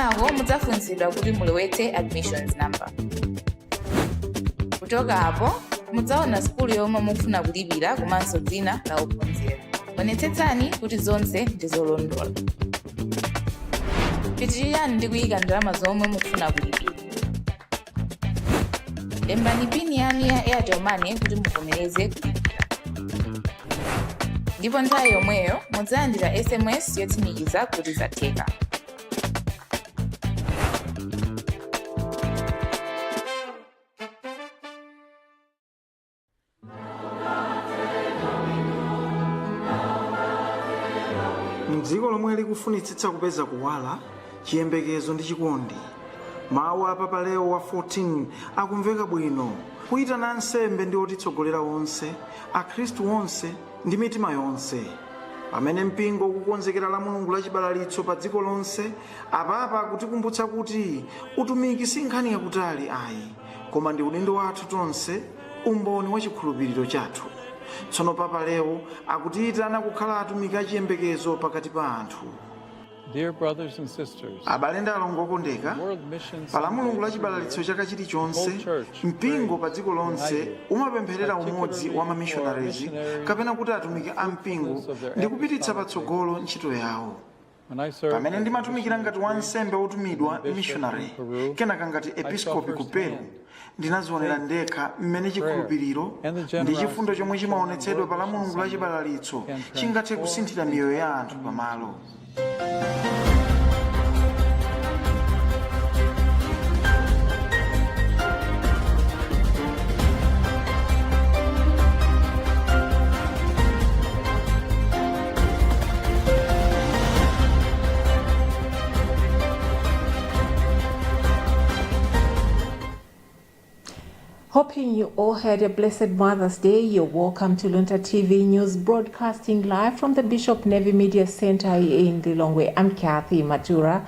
kenako mudzafunsidwa kuti mulowetse admissions number. Kuchoka apo mudzaona skulu yomwe mukufuna kulipira komanso dzina la ophunzira. Onetsetsani kuti zonse ndizolondola. Pitirirani ndi kuyika ndalama zomwe mukufuna kulipira. Lembani pini yanu ya Airtel Money kuti muvomereze kulipira. Ndipo nthawi yomweyo mudzalandira SMS yotsimikiza kuti zatheka. Mdziko lomwe likufunitsitsa kupeza kuwala, chiyembekezo ndi chikondi, mawu a Papa Leo wa 14 akumveka bwino, kuyitana ansembe ndi otitsogolera onse, akhristu onse ndi mitima yonse. Pamene mpingo ukukonzekera la Mulungu la chibalalitso pa dziko lonse, apapa akutikumbutsa kuti utumiki si nkhani yakutali ayi, koma ndi udindo wathu tonse, umboni wa chikhulupiriro chathu. Tsono Papa Leo akutiyitana kukhala atumiki achiyembekezo pakati pa anthu. Dear brothers and sisters, abale ndi alongo okondeka, pa Mulungu la chibalalitso chaka chilichonse, mpingo pa dziko lonse umapempherera umodzi wa mamissionaries kapena kuti atumiki a mpingo ndi kupititsa patsogolo ntchito yawo. Pamene ndimatumikira ngati wansembe otumidwa missionary kenaka ngati episkopi ku Peru, ndinazionera ndekha mmene chikhulupiriro ndi chifundo chomwe chimaonetsedwa pa Mulungu la chibalalitso chingathe kusinthira miyoyo ya anthu pamalo. Hoping you all had a blessed Mother's Day. You're welcome to Luntha TV News, broadcasting live from the Bishop Navy Media Center in Lilongwe. I'm Kathy Matura.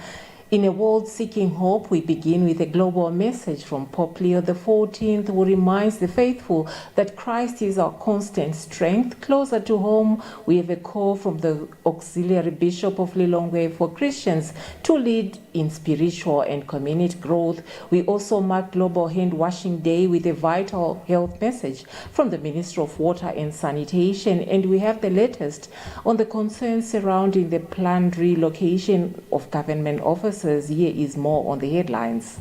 In a world seeking hope, we begin with a global message from Pope Leo XIV, who reminds the faithful that Christ is our constant strength. Closer to home, we have a call from the Auxiliary Bishop of Lilongwe for Christians to lead in spiritual and community growth. We also mark Global Hand Washing Day with a vital health message from the Minister of Water and Sanitation, and we have the latest on the concerns surrounding the planned relocation of government offices. Here is more on the headlines.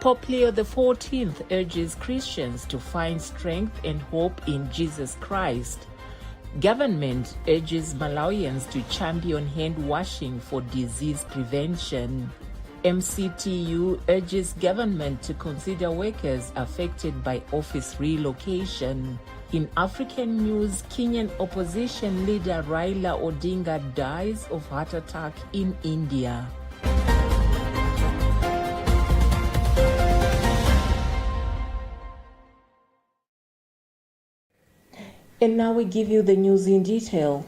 Pope Leo XIV urges Christians to find strength and hope in Jesus Christ. Government urges Malawians to champion hand washing for disease prevention. MCTU urges government to consider workers affected by office relocation. In African news, Kenyan opposition leader Raila Odinga dies of heart attack in India. And now we give you the news in detail.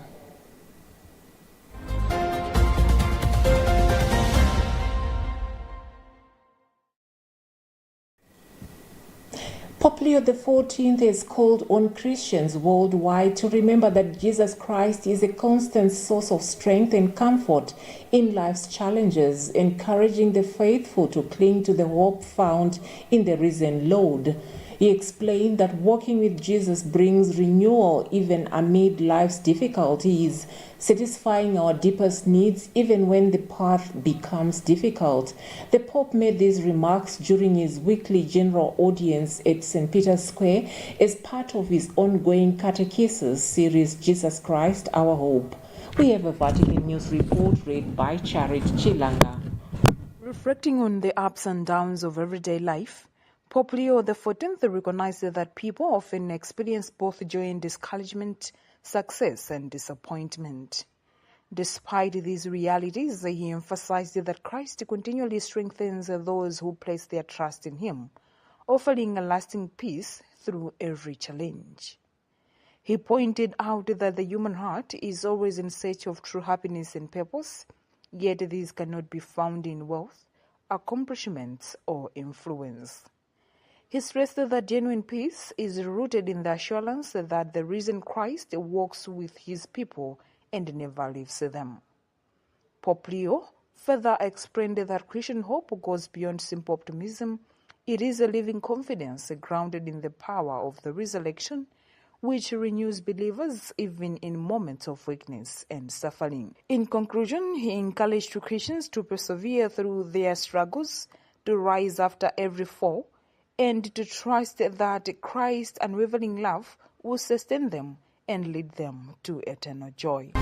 Pope Leo XIV has called on Christians worldwide to remember that Jesus Christ is a constant source of strength and comfort in life's challenges, encouraging the faithful to cling to the hope found in the risen Lord. He explained that walking with Jesus brings renewal even amid life's difficulties, satisfying our deepest needs even when the path becomes difficult. The Pope made these remarks during his weekly general audience at St. Peter's Square as part of his ongoing catechesis series, Jesus Christ, Our Hope. We have a Vatican News report read by Charit Chilanga. Reflecting on the ups and downs of everyday life, Pope Leo XIV recognized that people often experience both joy and discouragement, success and disappointment. Despite these realities, he emphasized that Christ continually strengthens those who place their trust in him, offering a lasting peace through every challenge. He pointed out that the human heart is always in search of true happiness and purpose, yet these cannot be found in wealth, accomplishments, or influence. He stressed that genuine peace is rooted in the assurance that the risen Christ walks with his people and never leaves them. Pope Leo further explained that Christian hope goes beyond simple optimism. It is a living confidence grounded in the power of the resurrection, which renews believers even in moments of weakness and suffering. In conclusion, he encouraged Christians to persevere through their struggles, to rise after every fall, and to trust that Christ's unwavering love will sustain them and lead them to eternal joy.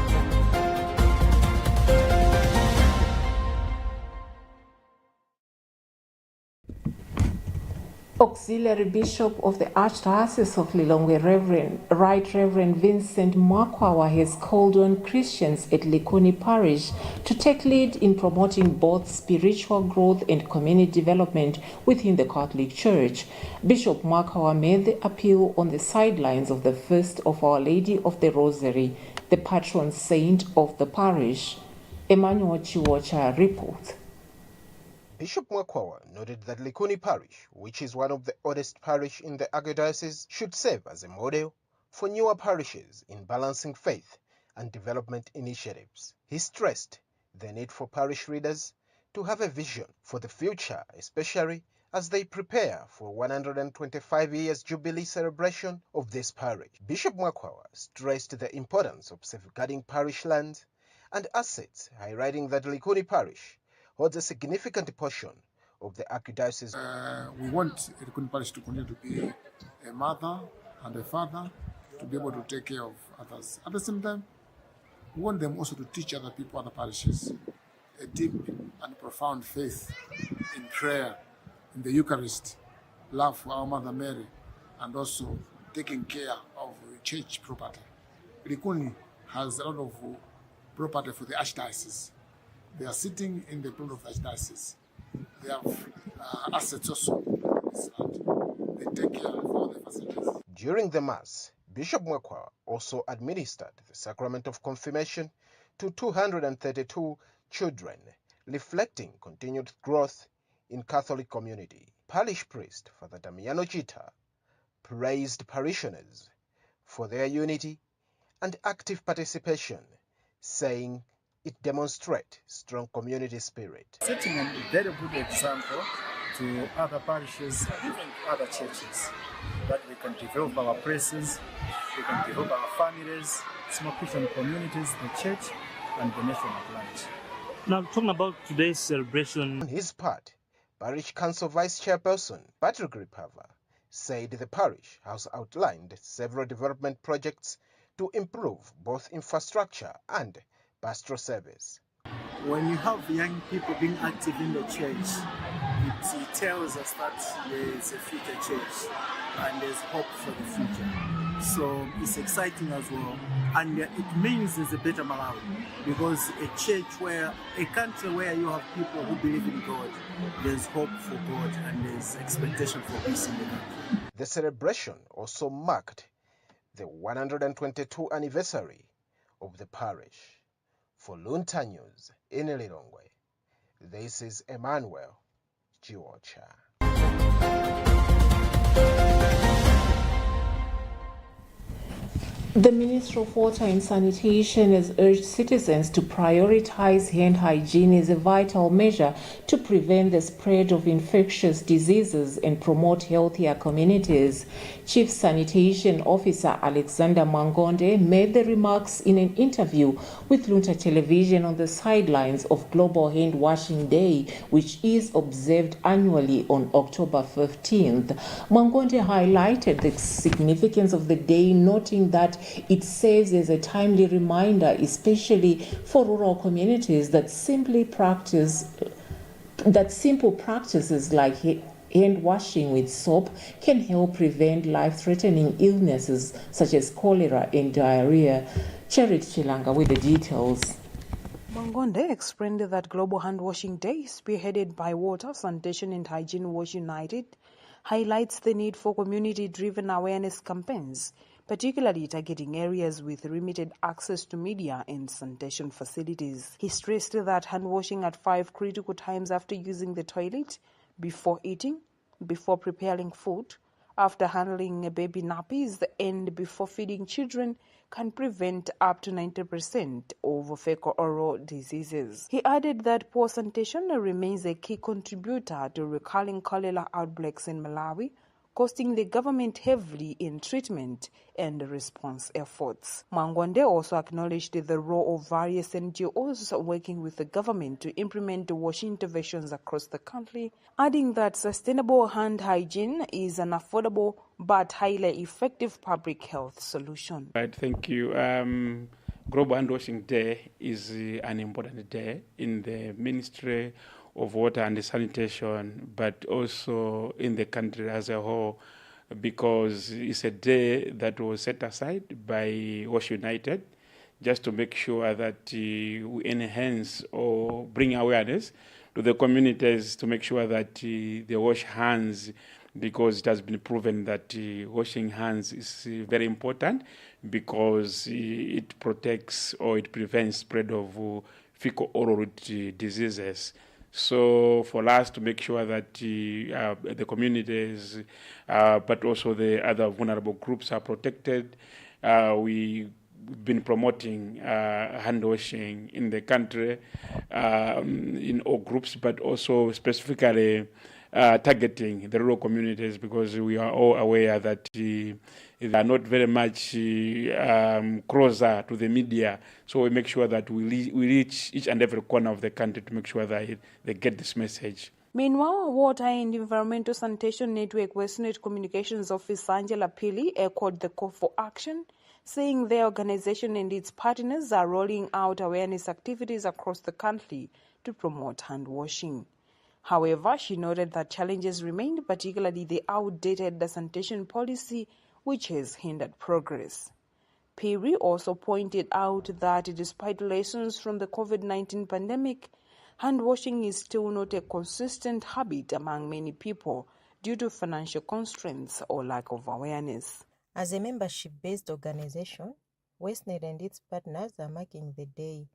Auxiliary Bishop of the Archdiocese of Lilongwe, Right Reverend Vincent Mwakwawa, has called on Christians at Likuni Parish to take lead in promoting both spiritual growth and community development within the Catholic Church. Bishop Mwakwawa made the appeal on the sidelines of the Feast of Our Lady of the Rosary, the patron saint of the parish. Emmanuel Chiwocha reports. Bishop Mwakwawa noted that Likuni Parish, which is one of the oldest parish in the Archdiocese, should serve as a model for newer parishes in balancing faith and development initiatives. He stressed the need for parish leaders to have a vision for the future, especially as they prepare for 125 years Jubilee celebration of this parish. Bishop Mwakwawa stressed the importance of safeguarding parish lands and assets, highlighting that Likuni Parish holds a significant portion of the Archdiocese. We want Likuni Parish to continue to be a mother and a father, to be able to take care of others. At the same time, we want them also to teach other people, other parishes, a deep and profound faith in prayer, in the Eucharist, love for our Mother Mary, and also taking care of church property. Likuni has a lot of property for the Archdiocese. They are sitting in the throne of the Archdiocese. They have assets also. They take care of all the facilities. During the Mass, Bishop Mwakwawa also administered the sacrament of confirmation to 232 children, reflecting continued growth in Catholic community. Parish priest Father Damiano Chita praised parishioners for their unity and active participation, saying it demonstrates strong community spirit. Setting a very good example to other parishes, even other churches, that we can develop our places, we can develop our families, small Christian communities, the church, and the nation at large. Now, talking about today's celebration. On his part, Parish Council Vice Chairperson Patrick Ripava said the parish has outlined several development projects to improve both infrastructure and pastoral service. When you have young people being active in the church, it tells us that there is a future church and there's hope for the future. So it's exciting as well, and it means there's a better morale, because a country where you have people who believe in God, there's hope for God and there's expectation for peace in the country. The celebration also marked the 122nd anniversary of the parish. For Luntha News in Lilongwe, this is Emmanuel Chiwocha. The Ministry of Water and Sanitation has urged citizens to prioritize hand hygiene as a vital measure to prevent the spread of infectious diseases and promote healthier communities. Chief Sanitation Officer Alexander Mangonde made the remarks in an interview with Luntha Television on the sidelines of Global Hand Washing Day, which is observed annually on October 15th. Mangonde highlighted the significance of the day, noting that it serves as a timely reminder, especially for rural communities, that simple practices like hand washing with soap can help prevent life-threatening illnesses such as cholera and diarrhea. Cherit Chilanga with the details. Mangonde explained that Global Hand Washing Day, spearheaded by Water, Sanitation and Hygiene Wash United, highlights the need for community-driven awareness campaigns, particularly targeting areas with limited access to media and sanitation facilities. He stressed that hand washing at 5 critical times after using the toilet, before eating, before preparing food, after handling baby nappies, and before feeding children can prevent up to 90% of fecal-oral diseases. He added that poor sanitation remains a key contributor to recurring cholera outbreaks in Malawi, costing the government heavily in treatment and response efforts. Mangwande also acknowledged the role of various NGOs working with the government to implement washing interventions across the country, adding that sustainable hand hygiene is an affordable but highly effective public health solution. Right, thank you. Global Hand Washing Day is an important day in the Ministry of Water and Sanitation, but also in the country as a whole, because it's a day that was set aside by Wash United just to make sure that we enhance or bring awareness to the communities to make sure that they wash hands, because it has been proven that washing hands is very important, because it protects or it prevents spread of fecal-oral diseases. So for us to make sure that the communities, but also the other vulnerable groups are protected, we've been promoting hand washing in the country in all groups, but also specifically targeting the rural communities, because we are all aware that they are not very much closer to the media. So we make sure that we reach each and every corner of the country to make sure that they get this message. Meanwhile, Water and Environmental Sanitation Network Westnet Communications Officer Angela Pili echoed the call for action, saying their organization and its partners are rolling out awareness activities across the country to promote hand washing. However, she noted that challenges remained, particularly the outdated sanitation policy, which has hindered progress. Piri also pointed out that despite lessons from the COVID-19 pandemic, hand washing is still not a consistent habit among many people due to financial constraints or lack of awareness. As a membership-based organization, Westnet and its partners are marking the day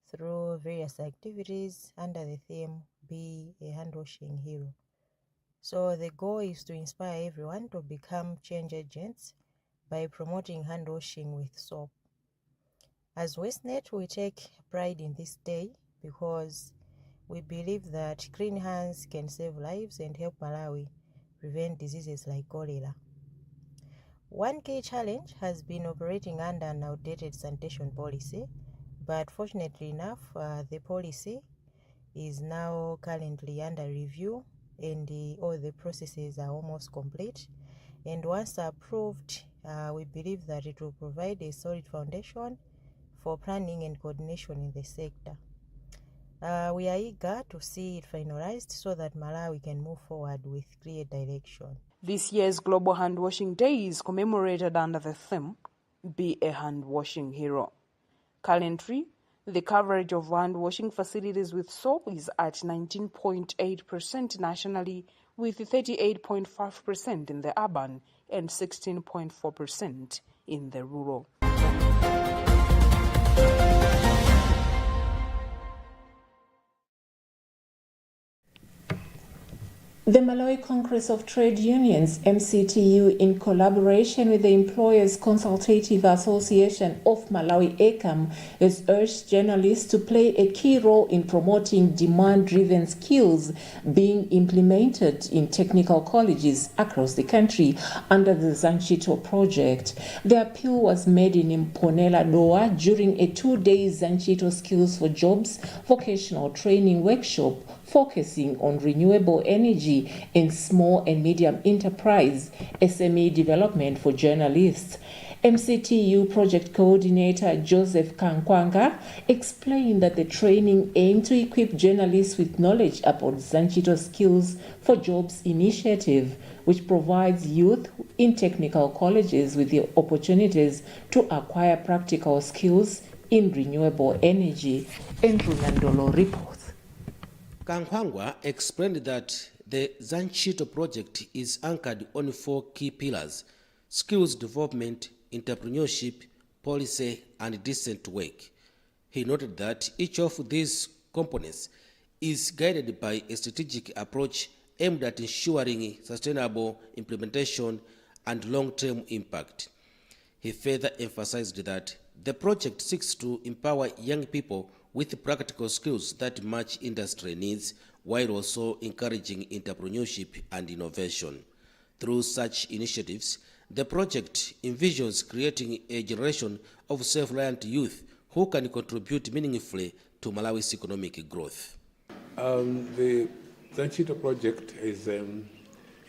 through various activities under the theme Be a Hand-Washing Hero. So the goal is to inspire everyone to become change agents by promoting hand washing with soap. As Westnet, we take pride in this day because we believe that clean hands can save lives and help Malawi prevent diseases like cholera. One key challenge has been operating under an outdated sanitation policy, but fortunately enough, the policy is now currently under review and all the processes are almost complete. And once approved, we believe that it will provide a solid foundation for planning and coordination in the sector. We are eager to see it finalized so that Malawi can move forward with clear direction. This year's Global Hand Washing Day is commemorated under the theme, Be a Hand Washing Hero. Currently, the coverage of hand washing facilities with soap is at 19.8% nationally, with 38.5% in the urban and 16.4% in the rural. The Malawi Congress of Trade Unions, MCTU, in collaboration with the Employers Consultative Association of Malawi, ECAM, has urged journalists to play a key role in promoting demand-driven skills being implemented in technical colleges across the country under the Zanchito project. The appeal was made in Mponela Doa during a 2-day Zanchito Skills for Jobs vocational training workshop focusing on renewable energy and small and medium enterprise SME development for journalists. MCTU project coordinator Joseph Kankwanga explained that the training aimed to equip journalists with knowledge about Zanchito Skills for Jobs initiative, which provides youth in technical colleges with the opportunities to acquire practical skills in renewable energy. Andrew Nandolo reports. Kankwangwa explained that the Zanchito project is anchored on 4 key pillars: skills development, entrepreneurship, policy, and decent work. He noted that each of these components is guided by a strategic approach aimed at ensuring sustainable implementation and long-term impact. He further emphasized that the project seeks to empower young people with practical skills that match industry needs, while also encouraging entrepreneurship and innovation. Through such initiatives, the project envisions creating a generation of self-reliant youth who can contribute meaningfully to Malawi's economic growth. The Zanchito project is a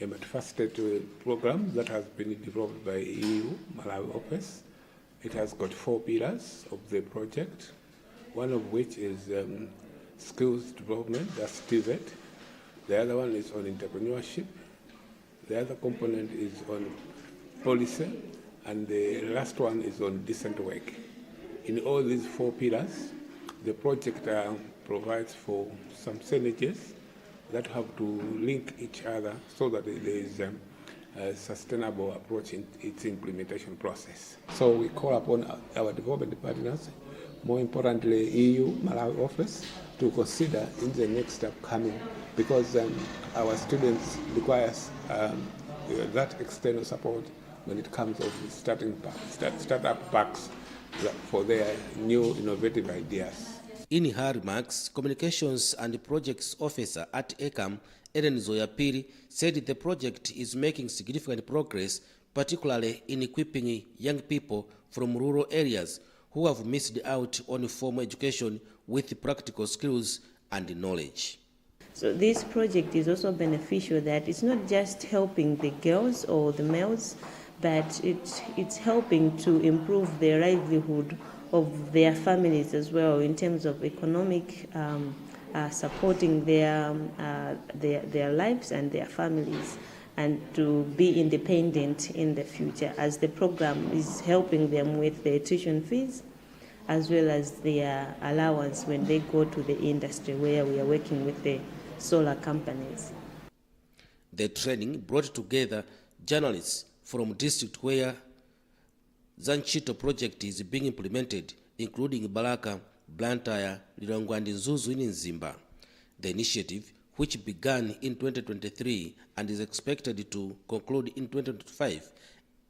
multifaceted program that has been developed by EU Malawi office. It has got 4 pillars of the project, one of which is skills development, that's TVET. The other one is on entrepreneurship. The other component is on policy, and the last one is on decent work. In all these 4 pillars, the project provides for some synergies that have to link each other so that there is a sustainable approach in its implementation process. So we call upon our development partners, more importantly EU Malawi office, to consider in the next upcoming, because our students require that external support when it comes to startup packs for their new innovative ideas. In her remarks, Communications and Projects Officer at ECAM, Ellen Zoyapiri, said the project is making significant progress, particularly in equipping young people from rural areas who have missed out on formal education with practical skills and knowledge. So this project is also beneficial that it's not just helping the girls or the males, but it's helping to improve their livelihood of their families as well in terms of economic supporting their lives and their families, and to be independent in the future, as the program is helping them with their tuition fees as well as their allowance when they go to the industry where we are working with the solar companies. The training brought together journalists from districts where Zanchito project is being implemented, including Balaka, Blantyre, Lilongwe and Zuzu in Nzimba. The initiative, which began in 2023 and is expected to conclude in 2025,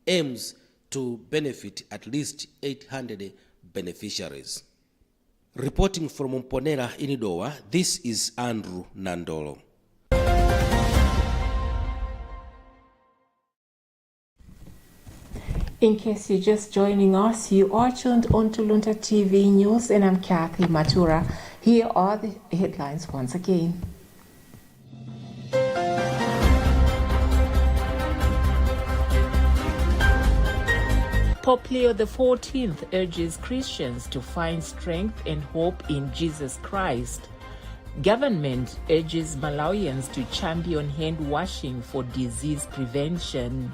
aims to benefit at least 800 beneficiaries. Reporting from Mponera in Idowa, this is Andrew Nandolo. In case you're just joining us, you are tuned on to Luntha TV News, and I'm Kathy Matura. Here are the headlines once again. Pope Leo XIV urges Christians to find strength and hope in Jesus Christ. Government urges Malawians to champion hand washing for disease prevention.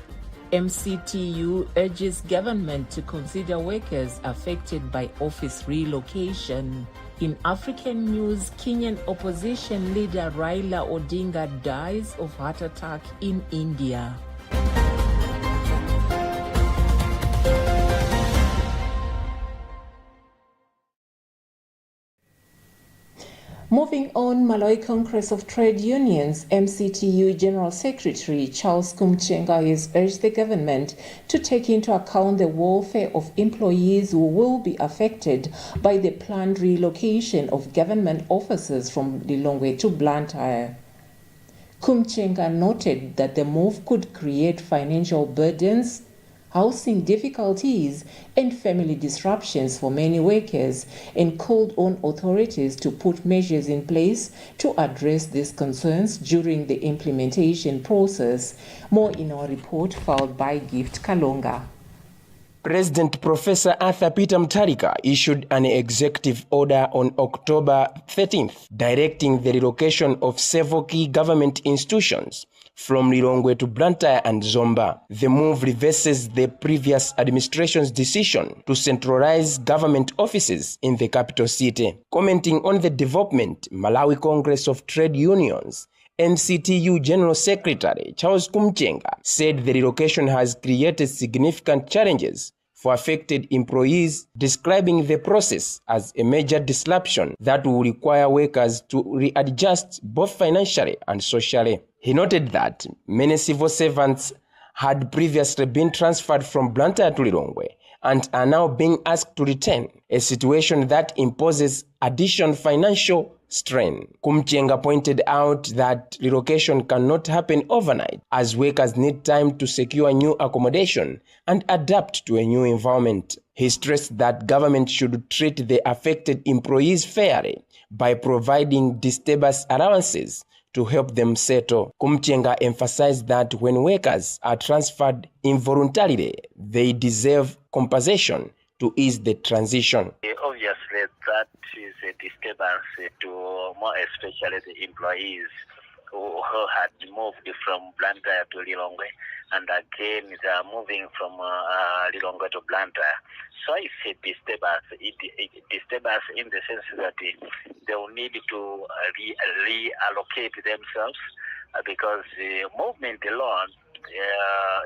MCTU urges government to consider workers affected by office relocation. In African news, Kenyan opposition leader Raila Odinga dies of heart attack in India. Moving on, Malawi Congress of Trade Unions, MCTU General Secretary Charles Kumchenga has urged the government to take into account the welfare of employees who will be affected by the planned relocation of government offices from Lilongwe to Blantyre. Kumchenga noted that the move could create financial burdens, housing difficulties, and family disruptions for many workers, and called on authorities to put measures in place to address these concerns during the implementation process. More in our report filed by Gift Kalonga. President Professor Arthur Peter Mutharika issued an executive order on October 13th directing the relocation of several key government institutions from Lilongwe to Blantyre and Zomba. The move reverses the previous administration's decision to centralize government offices in the capital city. Commenting on the development, Malawi Congress of Trade Unions MCTU General Secretary Charles Kumchenga said the relocation has created significant challenges for affected employees, describing the process as a major disruption that will require workers to readjust both financially and socially. He noted that many civil servants had previously been transferred from Blantyre to Lilongwe and are now being asked to return, a situation that imposes additional financial strain. Kumchenga pointed out that relocation cannot happen overnight, as workers need time to secure new accommodation and adapt to a new environment. He stressed that government should treat the affected employees fairly by providing disturbance allowances to help them settle. Kumchenga emphasized that when workers are transferred involuntarily, they deserve compensation to ease the transition. Obviously, that is a disturbance to more especially the employees who had moved from Blantyre to Lilongwe, and again they are moving from Lilongwe to Blantyre. So it's a disturbance. It disturbance in the sense that they will need to reallocate themselves because the movement alone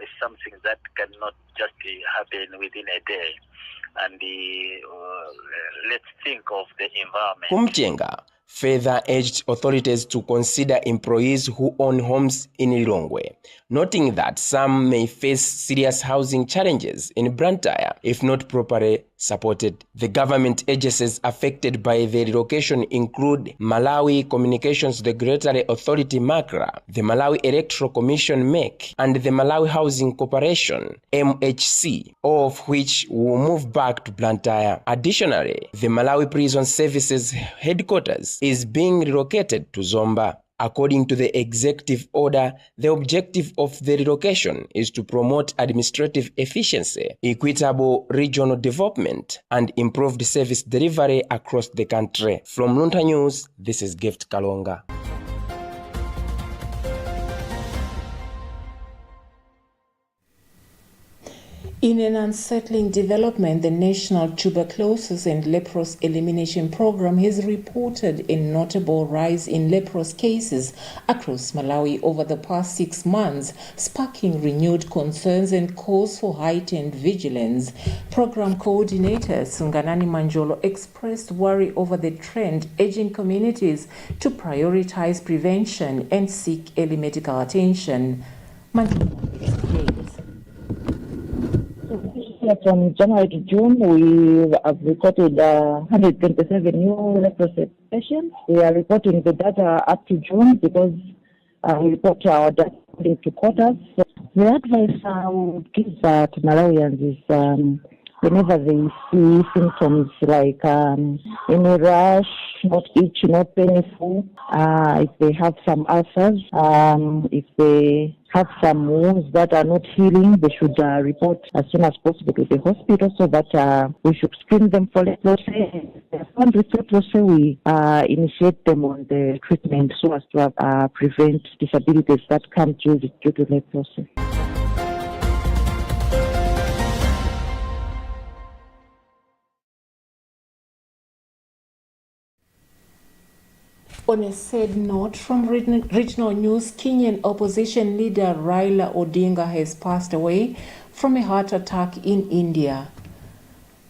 is something that cannot just happen within a day. And let's think of the environment. Kumchenga further urged authorities to consider employees who own homes in Lilongwe, noting that some may face serious housing challenges in Blantyre if not properly supported. The government agencies affected by the relocation include Malawi Communications Regulatory Authority MACRA, the Malawi Electoral Commission MEC, and the Malawi Housing Corporation MHC, all of which will move back to Blantyre. Additionally, the Malawi Prison Services headquarters is being relocated to Zomba. According to the executive order, the objective of the relocation is to promote administrative efficiency, equitable regional development, and improved service delivery across the country. From Luntha News, this is Gift Kalonga. In an unsettling development, the National Tuberculosis and Leprosy Elimination Program has reported a notable rise in leprosy cases across Malawi over the past 6 months, sparking renewed concerns and calls for heightened vigilance. Program coordinator Sunganani Manjolo expressed worry over the trend, urging communities to prioritize prevention and seek early medical attention. Manjolo explains. From January to June, we have recorded 127 new leprosy patients. We are reporting the data up to June because we report our data according to quarters. So the advice I would give to Malawians is whenever they see symptoms like any rash, not itch, not painful, if they have some ulcers, if they have some wounds that are not healing, they should report as soon as possible to the hospital so that we should screen them for leprosy. If found with leprosy, we initiate them on the treatment so as to prevent disabilities that come due to leprosy. On a sad note, from regional news, Kenyan opposition leader Raila Odinga has passed away from a heart attack in India.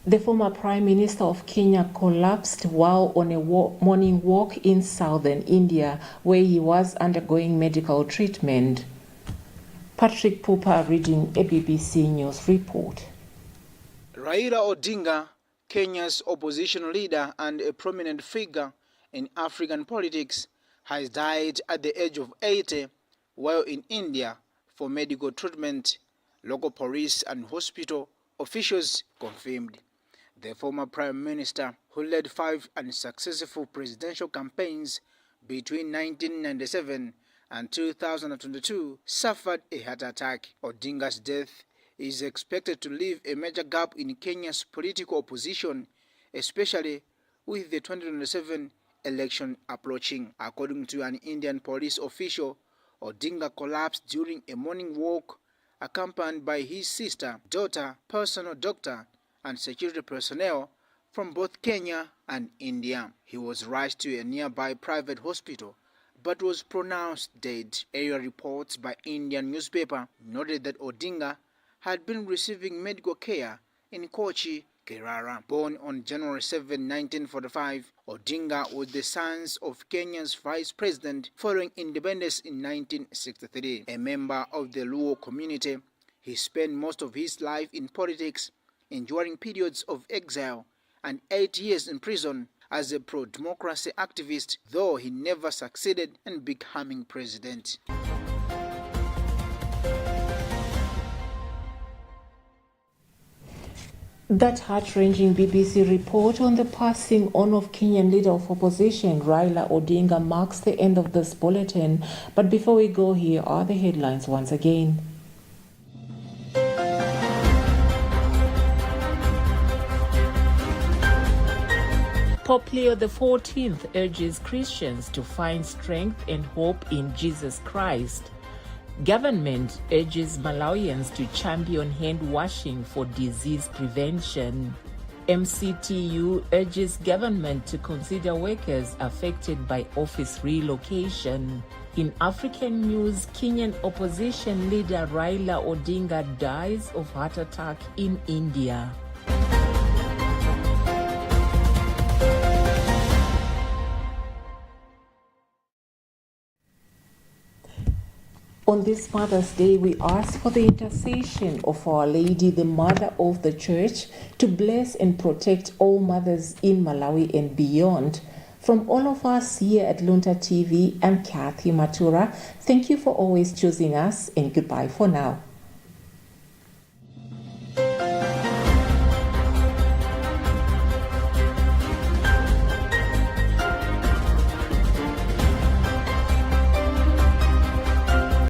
The former Prime Minister of Kenya collapsed while on a morning walk in southern India, where he was undergoing medical treatment. Patrick Pupa reading a BBC News report. Raila Odinga, Kenya's opposition leader and a prominent figure in African politics, has died at the age of 80 while in India for medical treatment, local police and hospital officials confirmed. The former Prime Minister, who led 5 unsuccessful presidential campaigns between 1997 and 2022, suffered a heart attack. Odinga's death is expected to leave a major gap in Kenya's political opposition, especially with the 2027 election approaching. According to an Indian police official, Odinga collapsed during a morning walk accompanied by his sister, daughter, personal doctor, and security personnel from both Kenya and India. He was rushed to a nearby private hospital but was pronounced dead. Area reports by Indian newspaper noted that Odinga had been receiving medical care in Kochi Kerala. Born on January 7, 1945, Odinga was the son of Kenya's vice president following independence in 1963. A member of the Luo community, he spent most of his life in politics, enduring periods of exile and 8 years in prison as a pro-democracy activist, though he never succeeded in becoming president. That heart-wrenching BBC report on the passing on of Kenyan leader of opposition Raila Odinga marks the end of this bulletin. But before we go, here are the headlines once again. Pope Leo XIV urges Christians to find strength and hope in Jesus Christ. Government urges Malawians to champion hand washing for disease prevention. MCTU urges government to consider workers affected by office relocation. In African news, Kenyan opposition leader Raila Odinga dies of heart attack in India. On this Mother's Day, we ask for the intercession of Our Lady, the Mother of the Church, to bless and protect all mothers in Malawi and beyond. From all of us here at Luntha TV, I'm Kathy Matura. Thank you for always choosing us, and goodbye for now.